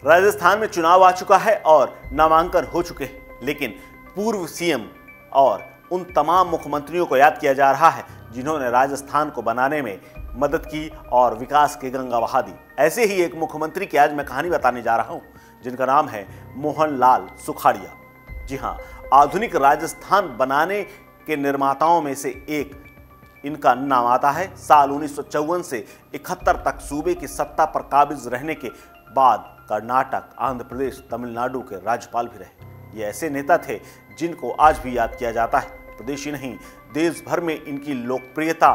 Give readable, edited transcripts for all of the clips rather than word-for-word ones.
राजस्थान में चुनाव आ चुका है और नामांकन हो चुके हैं, लेकिन पूर्व सीएम और उन तमाम मुख्यमंत्रियों को याद किया जा रहा है जिन्होंने राजस्थान को बनाने में मदद की और विकास की गंगा बहा दी। ऐसे ही एक मुख्यमंत्री की आज मैं कहानी बताने जा रहा हूं, जिनका नाम है मोहन लाल सुखाड़िया। जी हां, आधुनिक राजस्थान बनाने के निर्माताओं में से एक इनका नाम आता है। साल 1954 से 71 तक सूबे की सत्ता पर काबिज रहने के बाद कर्नाटक, आंध्र प्रदेश, तमिलनाडु के राज्यपाल भी रहे। ये ऐसे नेता थे जिनको आज भी याद किया जाता है। प्रदेश ही नहीं, देश भर में इनकी लोकप्रियता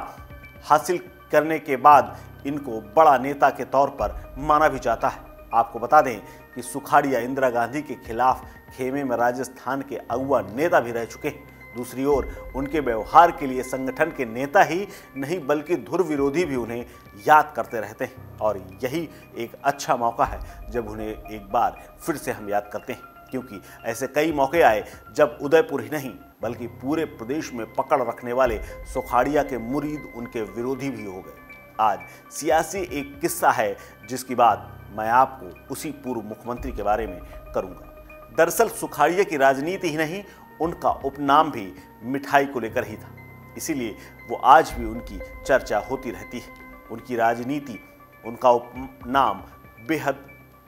हासिल करने के बाद इनको बड़ा नेता के तौर पर माना भी जाता है। आपको बता दें कि सुखाड़िया इंदिरा गांधी के खिलाफ खेमे में राजस्थान के अगुआ नेता भी रह चुके हैं। दूसरी ओर उनके व्यवहार के लिए संगठन के नेता ही नहीं बल्कि धुर विरोधी भी उन्हें याद करते रहते हैं, और यही एक अच्छा मौका है जब उन्हें एक बार फिर से हम याद करते हैं, क्योंकि ऐसे कई मौके आए जब उदयपुर ही नहीं बल्कि पूरे प्रदेश में पकड़ रखने वाले सुखाड़िया के मुरीद उनके विरोधी भी हो गए। आज सियासी एक किस्सा है जिसकी बात मैं आपको उसी पूर्व मुख्यमंत्री के बारे में करूंगा। दरअसल सुखाड़िया की राजनीति ही नहीं, उनका उपनाम भी मिठाई को लेकर ही था, इसीलिए वो आज भी उनकी चर्चा होती रहती है। उनकी राजनीति, उनका उपनाम बेहद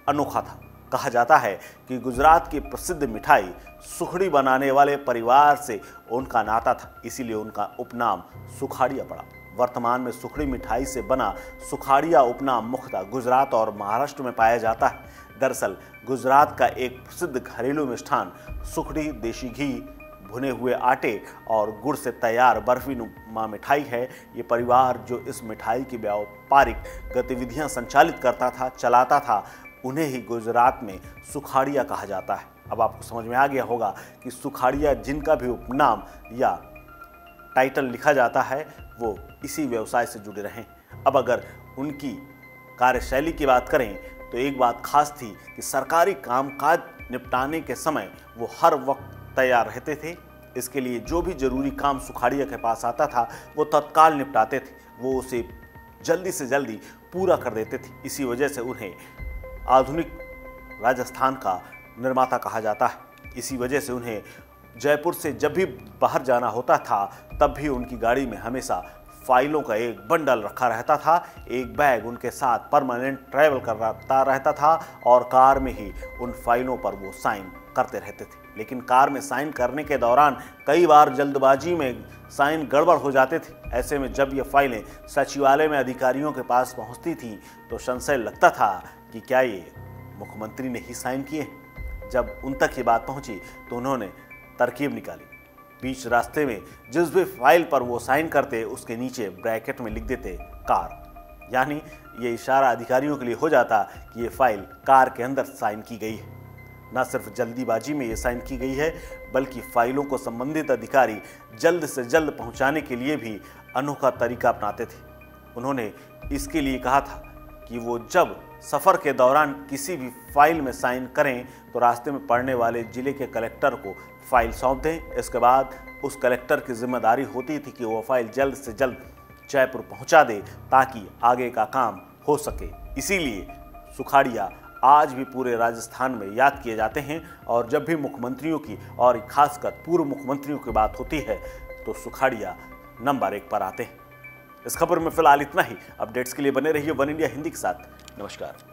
अनोखा था। कहा जाता है कि गुजरात की प्रसिद्ध मिठाई सुखड़ी बनाने वाले परिवार से उनका नाता था, इसीलिए उनका उपनाम सुखाड़िया पड़ा। वर्तमान में सुखड़ी मिठाई से बना सुखाड़िया उपनाम मुख्यतः गुजरात और महाराष्ट्र में पाया जाता है। दरअसल गुजरात का एक प्रसिद्ध घरेलू मिष्ठान सुखड़ी देशी घी, भुने हुए आटे और गुड़ से तैयार बर्फी नुमा मिठाई है। ये परिवार जो इस मिठाई की व्यापारिक गतिविधियां संचालित करता था, चलाता था, उन्हें ही गुजरात में सुखाड़िया कहा जाता है। अब आपको समझ में आ गया होगा कि सुखाड़िया जिनका भी उपनाम या टाइटल लिखा जाता है वो इसी व्यवसाय से जुड़े रहे। अब अगर उनकी कार्यशैली की बात करें तो एक बात खास थी कि सरकारी कामकाज निपटाने के समय वो हर वक्त तैयार रहते थे। इसके लिए जो भी जरूरी काम सुखाड़िया के पास आता था वो तत्काल निपटाते थे, वो उसे जल्दी से जल्दी पूरा कर देते थे। इसी वजह से उन्हें आधुनिक राजस्थान का निर्माता कहा जाता है। इसी वजह से उन्हें जयपुर से जब भी बाहर जाना होता था तब भी उनकी गाड़ी में हमेशा फाइलों का एक बंडल रखा रहता था। एक बैग उनके साथ परमानेंट ट्रैवल करता रहता था और कार में ही उन फाइलों पर वो साइन करते रहते थे। लेकिन कार में साइन करने के दौरान कई बार जल्दबाजी में साइन गड़बड़ हो जाते थे। ऐसे में जब ये फाइलें सचिवालय में अधिकारियों के पास पहुंचती थी तो संशय लगता था कि क्या ये मुख्यमंत्री ने ही साइन किए। जब उन तक ये बात पहुंची तो उन्होंने तरकीब निकाली। बीच रास्ते में जिस भी फाइल पर वो साइन करते उसके नीचे ब्रैकेट में लिख देते कार, यानी ये इशारा अधिकारियों के लिए हो जाता कि ये फाइल कार के अंदर साइन की गई है। न सिर्फ जल्दीबाजी में ये साइन की गई है बल्कि फाइलों को संबंधित अधिकारी जल्द से जल्द पहुंचाने के लिए भी अनोखा तरीका अपनाते थे। उन्होंने इसके लिए कहा था कि वो जब सफ़र के दौरान किसी भी फाइल में साइन करें तो रास्ते में पड़ने वाले जिले के कलेक्टर को फाइल सौंप दें। इसके बाद उस कलेक्टर की जिम्मेदारी होती थी कि वो फाइल जल्द से जल्द जयपुर पहुंचा दे ताकि आगे का काम हो सके। इसीलिए सुखाड़िया आज भी पूरे राजस्थान में याद किए जाते हैं, और जब भी मुख्यमंत्रियों की और खासकर पूर्व मुख्यमंत्रियों की बात होती है तो सुखाड़िया नंबर 1 पर आते हैं। इस खबर में फिलहाल इतना ही। अपडेट्स के लिए बने रहिए वन इंडिया हिंदी के साथ। नमस्कार।